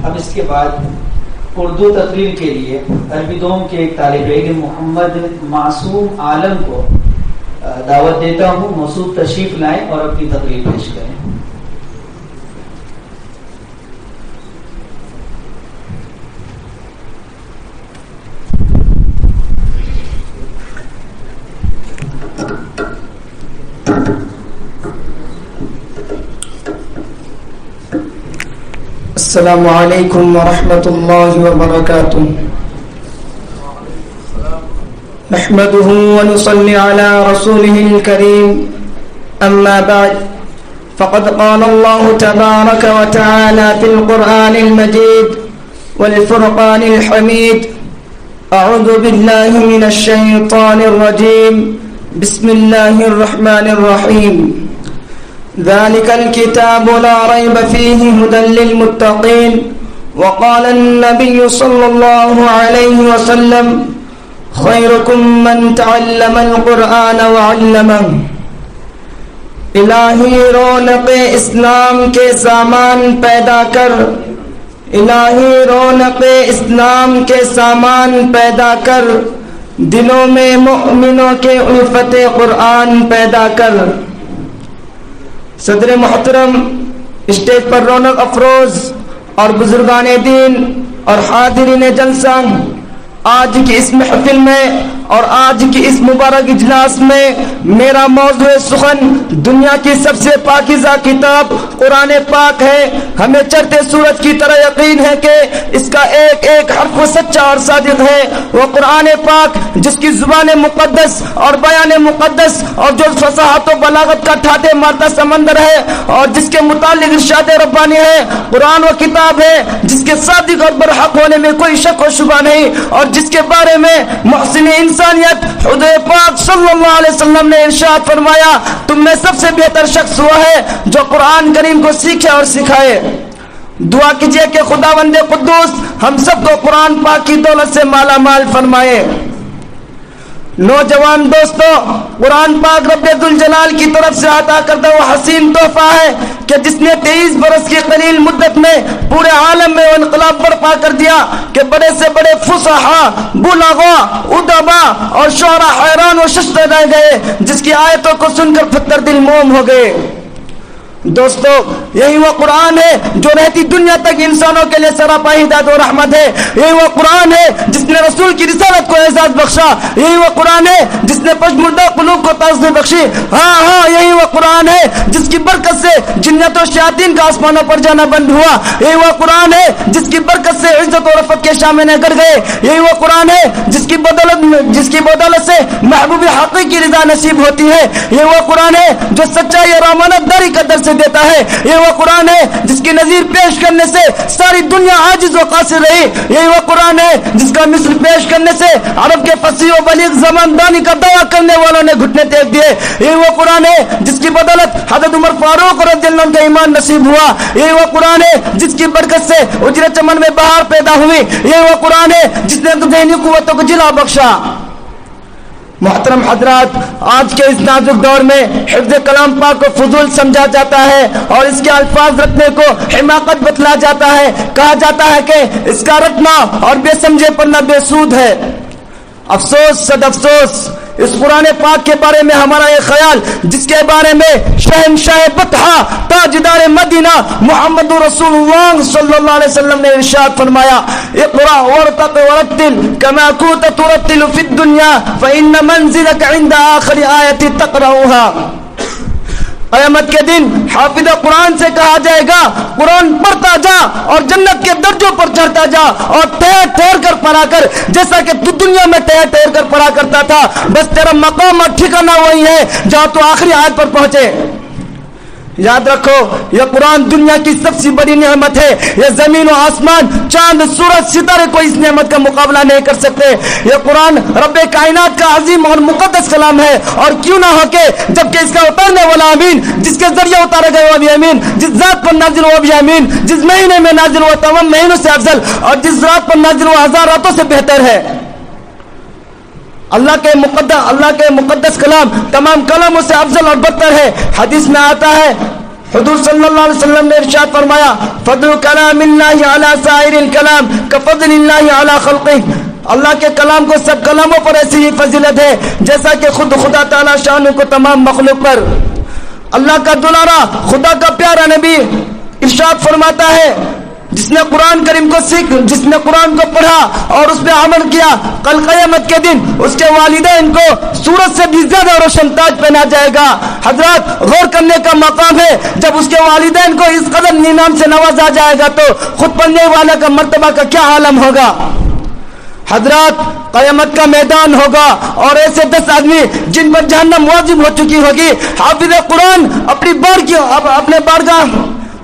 اب اس کے بعد اردو تقریر کے لیے عربی دوم کے ایک طالب علم محمد معصوم عالم کو دعوت دیتا ہوں، موصوف تشریف لائیں اور اپنی تقریر پیش کریں۔ السلام علیکم ورحمۃ اللہ وبرکاتہ۔ نحمده ونصلي على رسوله الكريم، أما بعد، فقد قال الله تبارك وتعالى في القرآن المجيد والفرقان الحميد: أعوذ بالله من الشيطان الرجيم، بسم الله الرحمن الرحيم، ذلك الكتاب لا ريب فيه هدى للمتقين، وقال النبي صلى الله عليه وسلم: خيركم من تعلم القرآن وعلمه۔ الہی رونق اسلام کے سامان پیدا کر، الہی رونق اسلام کے سامان پیدا کر، دلوں میں مؤمنوں کے الفت قرآن پیدا کر۔ صدر محترم، اسٹیج پر رونق افروز اور بزرگان دین اور حاضرین جلسہ، آج کی اس محفل میں اور آج کی اس مبارک اجلاس میں میرا موضوع سخن دنیا کی سب سے پاکیزہ کتاب قرآن پاک ہے۔ ہمیں چڑھتے سورج کی طرح یقین ہے کہ اس کا ایک ایک حرف سچا اور صادق ہے۔ وہ قرآن پاک جس کی زبان مقدس اور بیان مقدس اور جو فصاحت و بلاغت کا ٹھاٹے مارتا سمندر ہے اور جس کے متعلق ارشاد ربانی ہے، قرآن وہ کتاب ہے جس کے صادق اور برحق ہونے میں کوئی شک و شبہ نہیں، اور جس کے بارے میں محسن انسانیت حضور پاک صلی اللہ علیہ وسلم نے ارشاد فرمایا: تم میں سب سے بہتر شخص ہوا ہے جو قرآن کریم کو سیکھے اور سکھائے۔ دعا کیجئے کہ خداوند قدوس ہم سب کو قرآن پاک کی دولت سے مالا مال فرمائے۔ نوجوان دوستو، قرآن پاک رب ذوالجلال کی طرف سے عطا کردہ وہ حسین تحفہ ہے کہ جس نے 23 برس کی قلیل مدت میں پورے عالم میں انقلاب برپا کر دیا کہ بڑے سے بڑے فصحا، بلغا، ادبا اور شعراء حیران و ششدر رہ گئے، جس کی آیتوں کو سن کر پتھر دل موم ہو گئے۔ دوستو، یہی وہ قرآن ہے جو رہتی دنیا تک انسانوں کے لیے سراپا ہدایت و رحمت ہے۔ یہی وہ قرآن ہے جس نے رسول کی رسالت کو اعزاز بخشا۔ یہی وہ قرآن ہے جس نے پشمردہ قلوب کو تعزیت بخشی۔ ہاں، یہی وہ قرآن ہے جس کی برکت سے جنت و شیاطین کا آسمانوں پر جانا بند ہوا۔ یہی وہ قرآن ہے جس کی برکت سے عزت و رفعت کے شامنے گر گئے۔ یہی وہ قرآن ہے جس کی بدولت سے محبوب حقیقی کی رضا نصیب ہوتی ہے۔ یہ وہ قرآن ہے جو سچائی اور امانت داری کا درس دیتا ہے۔ یہ وہ قرآن ہے جس کی نظیر پیش کرنے سے ساری دنیا عاجز و قاصر رہی۔ یہی وہ قرآن ہے جس کا مثل پیش کرنے سے عرب کے فصیح و بلیغ زبان دانی کا دعویٰ کرنے والوں نے گھٹنے ٹیک دیے۔ یہی وہ قرآن ہے جس کی بدولت حضرت عمر فاروق رضی اللہ عنہ کا ایمان نصیب ہوا۔ یہی وہ قرآن ہے جس کی برکت سے اجرے چمن میں بہار پیدا ہوئی۔ یہی وہ قرآن ہے جس نے ذہنی قوتوں کو جلا بخشا۔ محترم حضرات، آج کے اس نازک دور میں حفظ کلام پاک کو فضول سمجھا جاتا ہے اور اس کے الفاظ رٹنے کو حماقت بتلا جاتا ہے۔ کہا جاتا ہے کہ اس کا رٹنا اور بے سمجھے پڑھنا بے سود ہے۔ افسوس صد افسوس، اس قرآن پاک کے بارے میں ہمارا یہ خیال جس کے بارے میں شہنشاہ بطحا تاجدار مدینہ محمد رسول اللہ صلی اللہ علیہ وسلم نے ارشاد فرمایا: اقرأ وارتق ورتل كما كنت ترتل في الدنيا فإن منزلك عند آخر آية تقرأها۔ قیامت کے دن حافظ قرآن سے کہا جائے گا: قرآن پڑھتا جا اور جنت کے درجوں پر چڑھتا جا اور ٹھہر ٹھہر کر پڑھا کر، جیسا کہ تو دنیا میں ٹھہر ٹھہر کر پڑھا کرتا تھا۔ بس تیرا مقام اور ٹھکانہ وہی ہے جہاں تو آخری آیت پر پہنچے۔ یاد رکھو، یہ قرآن دنیا کی سب سے بڑی نعمت ہے۔ یہ زمین و آسمان، چاند، سورج، ستارے کو اس نعمت کا مقابلہ نہیں کر سکتے۔ یہ قرآن رب کائنات کا عظیم اور مقدس کلام ہے، اور کیوں نہ ہو کہ جبکہ اس کا اتارنے والا امین، جس کے ذریعے اتارے گئے وہ بھی امین، جس ذات پر نازل وہ بھی امین، جس مہینے میں نازل وہ تمام مہینوں سے افضل، اور جس رات پر نازل وہ ہزار راتوں سے بہتر ہے۔ اللہ کے مقدس کلام تمام کلاموں سے افضل اور بدتر ہے۔ حدیث میں آتا ہے حضور صلی اللہ علیہ وسلم نے ارشاد فرمایا فضل کلام اللہ علی سائر الکلام کفضل اللہ علی خلقہ، اللہ کے کلام کو سب کلاموں پر ایسی ہی فضیلت ہے جیسا کہ خود خدا تعالی شان کو تمام مخلوق پر۔ اللہ کا دلارا خدا کا پیارا نبی ارشاد فرماتا ہے جس نے قرآن کریم کو جس نے قرآن کو پڑھا اور اس پہ عمل کیا، کل قیامت کے دن اس کے والدین کو سورج سے بھی زیادہ روشن تاج پہنا جائے گا۔ حضرات غور کرنے کا مقام ہے، جب اس کے والدین کو اس قدر انعام سے نوازا جائے گا تو خود پڑھنے والا کا مرتبہ کا کیا عالم ہوگا۔ حضرات قیامت کا میدان ہوگا اور ایسے 10 آدمی جن پر جہنم واجب ہو چکی ہوگی، حافظ قرآن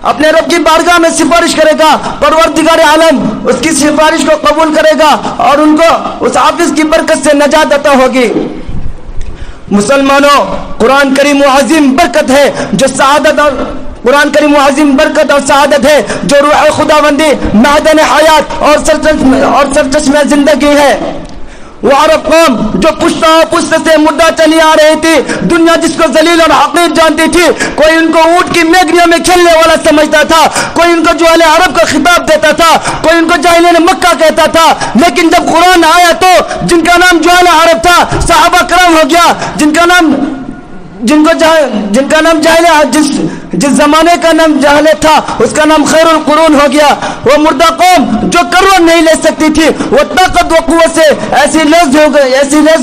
اپنے رب کی بارگاہ میں سفارش کرے گا، پروردگار عالم اس کی سفارش کو قبول کرے گا اور ان کو اس حافظ کی برکت سے نجات عطا ہوگی۔ مسلمانوں، قرآن کریم و عظیم برکت ہے جو سعادت اور قرآن کریم و عظیم برکت اور سعادت ہے جو روح خداوندی، معدن حیات اور سرچشمہ زندگی ہے۔ وہ عرب قوم جو پشت سے مردہ چلی آ رہی تھی، دنیا جس کو ذلیل اور حقیر جانتی تھی، کوئی ان کو اونٹ کی میگنیوں میں کھیلنے والا سمجھتا تھا، کوئی ان کو جاہل عرب کا خطاب دیتا تھا، کوئی ان کو جاہلین مکہ کہتا تھا، لیکن جب قرآن آیا تو جن کا نام جاہل عرب تھا صحابہ کرام ہو گیا، جس زمانے کا نام جہالت تھا اس کا نام خیر القرون ہو گیا۔ وہ مردہ قوم جو کروڑ نہیں لے سکتی تھی، وہ طاقت و قوت سے ایسی لیز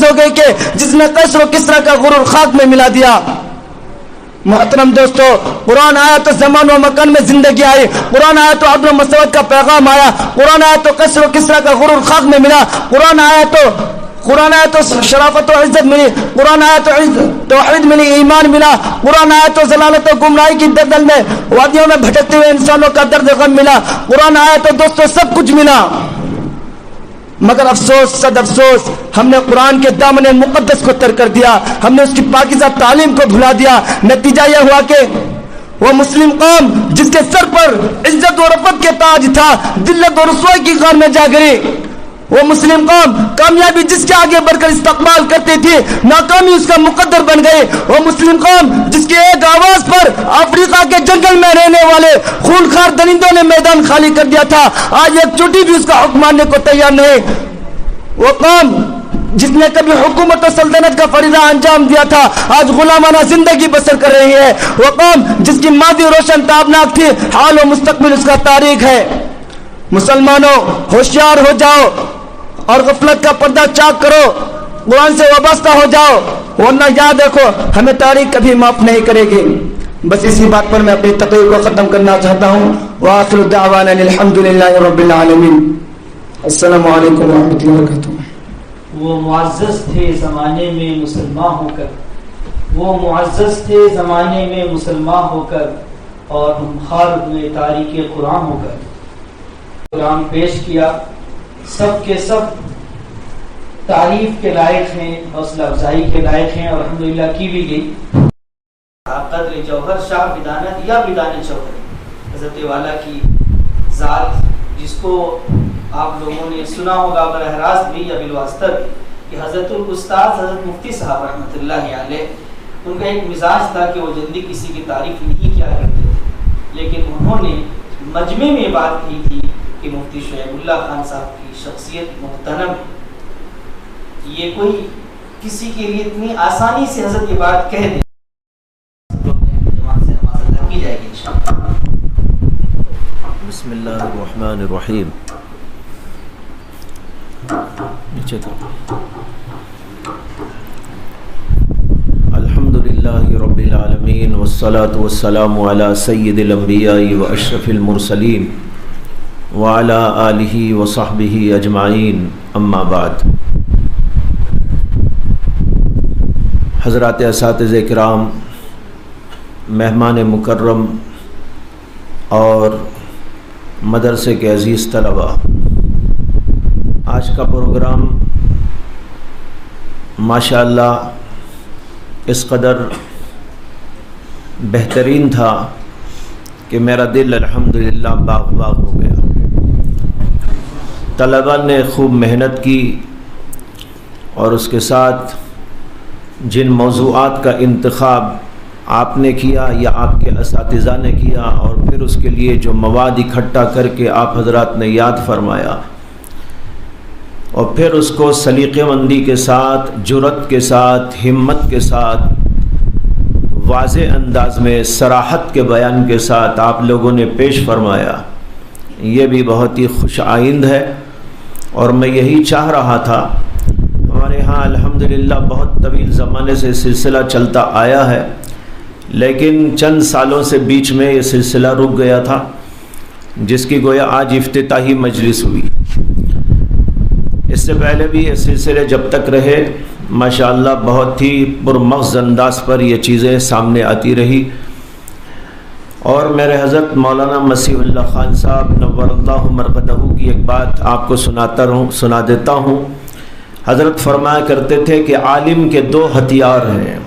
ہو گئی کہ جس نے قیصر و کسریٰ کا غرور خاک میں ملا دیا۔ محترم دوستو، قرآن آیا تو زمان و مکان میں زندگی آئی، قرآن آیا تو عدل و مساوات کا پیغام آیا، قرآن آیا تو قیصر و کسریٰ کا غرور خاک میں ملا، قرآن آیا تو شرافت و عزت ملی، قرآن آیا تو توحید ملی، ایمان ملا، قرآن آیا تو ضلالت و گمراہی کی دلدل میں وادیوں میں بھٹکتے ہوئے انسانوں کا درد غم ملا، قرآن آیا تو دوستو سب کچھ ملا۔ مگر افسوس، صد افسوس، ہم نے قرآن کے دامن مقدس کو ترک کر دیا، ہم نے اس کی پاکیزہ تعلیم کو بھلا دیا۔ نتیجہ یہ ہوا کہ وہ مسلم قوم جس کے سر پر عزت و رفعت کے تاج تھا، ذلت و رسوائی کی غار میں جا گری۔ وہ مسلم قوم کامیابی جس کے آگے بڑھ کر استقبال کرتی تھی، ناکامی اس کا مقدر بن گئی۔ وہ مسلم قوم جس کی ایک آواز پر افریقہ کے جنگل میں رہنے والے خونخوار درندوں نے میدان خالی کر دیا تھا، آج ایک چوٹی بھی اس کا حکم ماننے کو تیار نہیں۔ وہ قوم جس نے کبھی حکومت و سلطنت کا فریضہ انجام دیا تھا، آج غلامانہ زندگی بسر کر رہی ہے۔ وہ قوم جس کی ماضی روشن تابناک تھی، حال و مستقبل اس کا تاریخ ہے۔ مسلمانوں، ہوشیار ہو جاؤ اور غفلت کا پردہ چاک کرو، قرآن سے وابستہ ہو جاؤ، ورنہ یاد رکھو ہمیں تاریخ کبھی معاف نہیں کرے گی۔ بس اسی بات پر میں اپنی تقریر کو ختم کرنا چاہتا ہوں۔ وآخر دعوانا الحمدللہ رب العالمین۔ السلام علیکم ورحمۃ اللہ وبرکاتہ۔ وہ معزز تھے زمانے میں مسلمان ہو کر، وہ معزز تھے زمانے میں مسلمان ہو کر، اور ہم خار ہوئے تاریخ قرآن ہو کر۔ قرآن پیش کیا، سب کے سب تعریف کے لائق ہیں، حوصلہ افزائی کے لائق ہیں، اور الحمدللہ کی بھی گئی۔ قدر جوہر شاہ بدانت یا بدانت چوہری، حضرت والا کی ذات، جس کو آپ لوگوں نے سنا ہوگا براہ راست بھی یا بالواسطہ بھی، کہ حضرت الاستاذ حضرت مفتی صاحب رحمۃ اللہ علیہ، ان کا ایک مزاج تھا کہ وہ جلدی کسی کی تعریف نہیں کیا کرتے تھے، لیکن انہوں نے مجمع میں بات کی تھی کہ مفتی شعیب اللہ خان صاحب کی شخصیت محترم، یہ کوئی کسی کے لیے اتنی آسانی سے حضرت یہ بات کہہ دیں، کی جائے گی انشاءاللہ۔ بسم اللہ الرحمن الرحیم۔ الحمدللہ رب العالمین والصلاة والسلام علی سید الانبیاء واشرف المرسلین وعلی آلہ وصحبہ اجمعین، اما بعد۔ حضرات اساتذہ کرام، مہمان مکرم اور مدرسے کے عزیز طلباء، آج کا پروگرام ماشاءاللہ اس قدر بہترین تھا کہ میرا دل الحمدللہ باغ باغ ہو گیا۔ طلباء نے خوب محنت کی اور اس کے ساتھ جن موضوعات کا انتخاب آپ نے کیا یا آپ کے اساتذہ نے کیا، اور پھر اس کے لیے جو مواد اکٹھا کر کے آپ حضرات نے یاد فرمایا، اور پھر اس کو سلیقہ مندی کے ساتھ، جرأت کے ساتھ، ہمت کے ساتھ، واضح انداز میں، صراحت کے بیان کے ساتھ آپ لوگوں نے پیش فرمایا، یہ بھی بہت ہی خوش آئند ہے۔ اور میں یہی چاہ رہا تھا، ہمارے ہاں الحمدللہ بہت طویل زمانے سے سلسلہ چلتا آیا ہے، لیکن چند سالوں سے بیچ میں یہ سلسلہ رک گیا تھا، جس کی گویا آج افتتاحی مجلس ہوئی۔ اس سے پہلے بھی یہ سلسلے جب تک رہے ماشاءاللہ بہت ہی پرمغز انداز پر یہ چیزیں سامنے آتی رہی۔ اور میرے حضرت مولانا مسیح اللہ خان صاحب نور اللہ مرقدہ کی ایک بات آپ کو سنا دیتا ہوں۔ حضرت فرمایا کرتے تھے کہ عالم کے دو ہتھیار ہیں،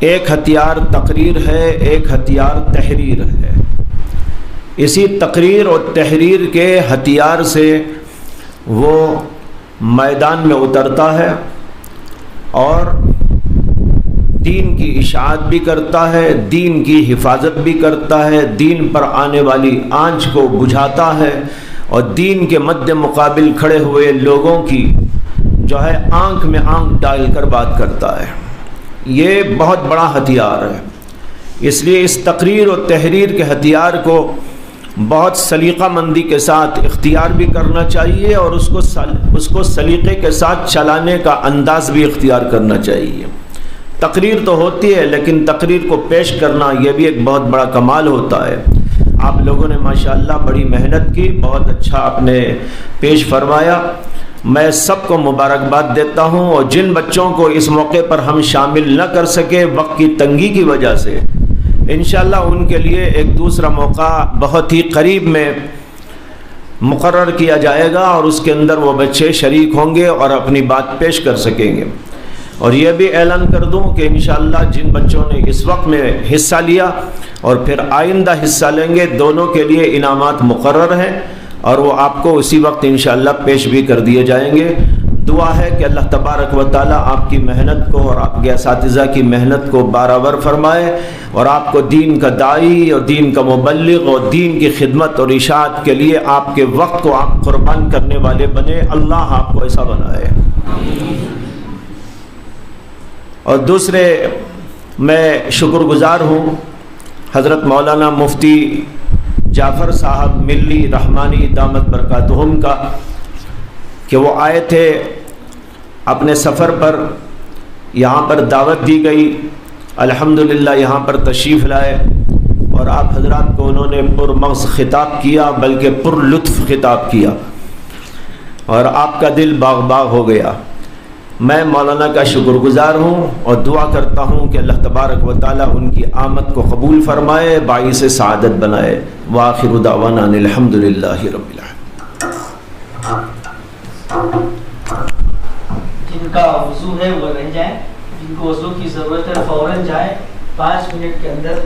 ایک ہتھیار تقریر ہے، ایک ہتھیار تحریر ہے۔ اسی تقریر اور تحریر کے ہتھیار سے وہ میدان میں اترتا ہے اور دین کی اشاعت بھی کرتا ہے، دین کی حفاظت بھی کرتا ہے، دین پر آنے والی آنچ کو بجھاتا ہے، اور دین کے مد مقابل کھڑے ہوئے لوگوں کی جو ہے آنکھ میں آنکھ ڈال کر بات کرتا ہے۔ یہ بہت بڑا ہتھیار ہے۔ اس لیے اس تقریر اور تحریر کے ہتھیار کو بہت سلیقہ مندی کے ساتھ اختیار بھی کرنا چاہیے، اور اس کو سلیقے کے ساتھ چلانے کا انداز بھی اختیار کرنا چاہیے۔ تقریر تو ہوتی ہے، لیکن تقریر کو پیش کرنا یہ بھی ایک بہت بڑا کمال ہوتا ہے۔ آپ لوگوں نے ماشاءاللہ بڑی محنت کی، بہت اچھا آپ نے پیش فرمایا۔ میں سب کو مبارکباد دیتا ہوں، اور جن بچوں کو اس موقع پر ہم شامل نہ کر سکے وقت کی تنگی کی وجہ سے، انشاءاللہ ان کے لیے ایک دوسرا موقع بہت ہی قریب میں مقرر کیا جائے گا، اور اس کے اندر وہ بچے شریک ہوں گے اور اپنی بات پیش کر سکیں گے۔ اور یہ بھی اعلان کر دوں کہ انشاءاللہ جن بچوں نے اس وقت میں حصہ لیا اور پھر آئندہ حصہ لیں گے، دونوں کے لیے انعامات مقرر ہیں، اور وہ آپ کو اسی وقت انشاءاللہ پیش بھی کر دیے جائیں گے۔ دعا ہے کہ اللہ تبارک و تعالی آپ کی محنت کو اور آپ کے اساتذہ کی محنت کو برابر فرمائے، اور آپ کو دین کا داعی اور دین کا مبلغ اور دین کی خدمت اور اشاعت کے لیے آپ کے وقت کو آپ قربان کرنے والے بنے۔ اللہ آپ کو ایسا بنائے۔ اور دوسرے میں شکر گزار ہوں حضرت مولانا مفتی جعفر صاحب ملی رحمانی دامت برکاتہم کا، کہ وہ آئے تھے اپنے سفر پر، یہاں پر دعوت دی گئی، الحمدللہ یہاں پر تشریف لائے، اور آپ حضرات کو انہوں نے پرمغز خطاب کیا، بلکہ پر لطف خطاب کیا، اور آپ کا دل باغ باغ ہو گیا۔ میں مولانا کا شکر گزار ہوں، اور دعا کرتا ہوں کہ اللہ تبارک و تعالیٰ ان کی آمد کو قبول فرمائے، باعث سعادت بنائے۔ وآخر دعوانا ان الحمدللہ رب العالمین۔ جن کا وضو ہے وہ رہ جائیں، جن کو وضو کی ضرورت ہے فوراً جائیں، 5 منٹ کے اندر